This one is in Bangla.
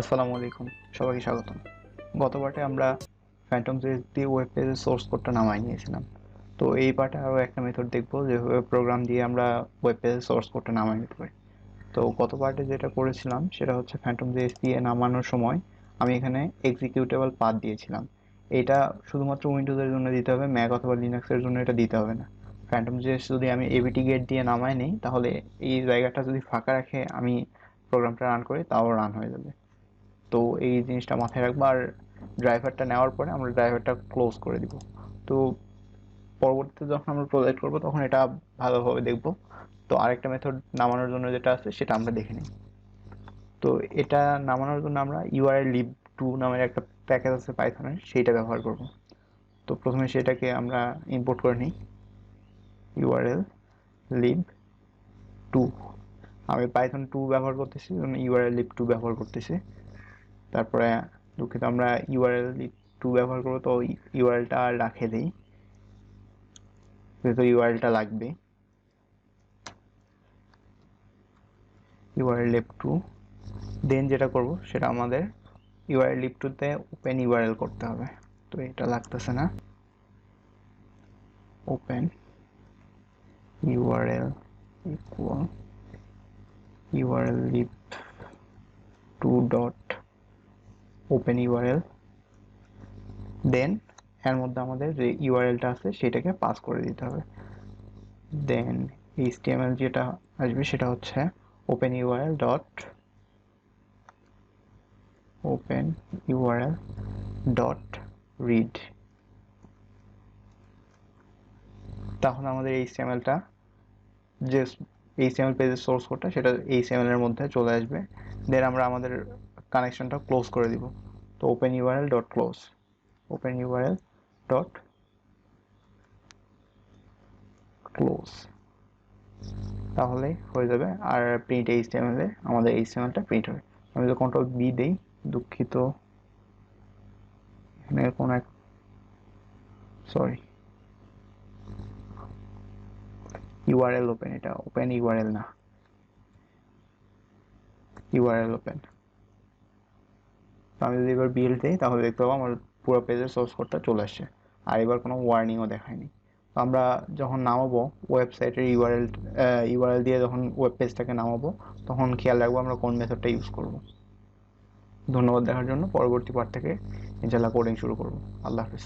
আসসালামু আলাইকুম, সবাইকে স্বাগতম। গত পার্টে আমরা ফ্যান্টম জেএস দিয়ে ওয়েব পেজের সোর্স কোডটা নামাই নিয়েছিলাম। তো এই পার্টে আরও একটা মেথড দেখবো যেভাবে প্রোগ্রাম দিয়ে আমরা ওয়েব পেজের সোর্স কোডটা নামাই নিতে পারি। তো গত পার্টে যেটা করেছিলাম সেটা হচ্ছে ফ্যান্টম জেএস দিয়ে নামানোর সময় আমি এখানে এক্সিকিউটেবল পাথ দিয়েছিলাম। এটা শুধুমাত্র উইন্ডোজের জন্য দিতে হবে, ম্যাক অথবা লিনাক্সের জন্য এটা দিতে হবে না। ফ্যান্টম জেএস যদি আমি এবিটি গেট দিয়ে নামাই নিই তাহলে এই জায়গাটা যদি ফাঁকা রাখে আমি প্রোগ্রামটা রান করি তাও রান হয়ে যাবে। তো এই জিনিসটা মাথায় রাখবো। আর ড্রাইভারটা নেওয়ার পরে আমরা ড্রাইভারটা ক্লোজ করে দিব। তো পরবর্তীতে যখন আমরা প্রজেক্ট করবো তখন এটা ভালোভাবে দেখবো। তো আরেকটা মেথড নামানোর জন্য যেটা আছে সেটা আমরা দেখে নিই। তো এটা নামানোর জন্য আমরা ইউআরএল লিব টু নামের একটা প্যাকেজ আছে পাইথনের, সেইটা ব্যবহার করব। তো প্রথমে সেটাকে আমরা ইম্পোর্ট করে নিই। ইউআরএল লিব টু, আমি পাইথন টু ব্যবহার করতেছি জন্য ইউআরএল লিব টু ব্যবহার করতেছি। তারপরে দুঃখিত, আমরা ইউআরএল টু ব্যবহার করবো, তো ইউআরএলটা রাখে দিই যেহেতু ইউআরএলটা লাগবে। ইউআরএল লিব টু, দেন যেটা করব সেটা আমাদের ইউআরএল লিব টুতে ওপেন ইউআরএল করতে হবে। তো এটা লাগতেছে না। ওপেন ইউআরএল ইকুয়াল ইউআরএল লিব টু ডট ওপেন ইউআরএল, দেন এর মধ্যে আমাদের যে ইউআরএলটা আছে সেটাকে পাস করে দিতে হবে। দেন এইচটিএমএল যেটা আসবে সেটা হচ্ছে open URL dot open URL dot read. তাহলে আমাদের এইচটিএমএলটা যে এইচটিএমএল পেজের সোর্স কোডটা সেটা এইচটিএমএল এর মধ্যে চলে আসবে। দেন আমরা আমাদের কানেকশনটা ক্লোজ করে দিব। তো open URL dot close, open URL dot close, তাহলে হয়ে যাবে। আর প্রিন্ট এইচটিএমএল এ আমাদের এইচটিএমএলটা প্রিন্ট হবে। আমি যদি কন্ট্রোল বি দেই, দুঃখিত এখানে কোন এক, সরি, ইউআরএল ওপেন, এটা ওপেন ইউআরএল না, ইউআরএল ওপেন। আমি যদি এবার বিল্ড দিই তাহলে দেখতে পাবো আমার পুরো পেজের সোর্স কোডটা চলে আসছে। আর এবার কোনো ওয়ার্নিংও দেখায়নি। তো আমরা যখন নামাবো ওয়েবসাইটের ইউআরএল দিয়ে যখন ওয়েব পেজটাকে নামাবো তখন খেয়াল রাখবো আমরা কোন মেথডটা ইউজ করব। ধন্যবাদ দেখার জন্য। পরবর্তী পার্ট থেকে ইনশাল্লাহ কোডিং শুরু করবো। আল্লাহ হাফিজ।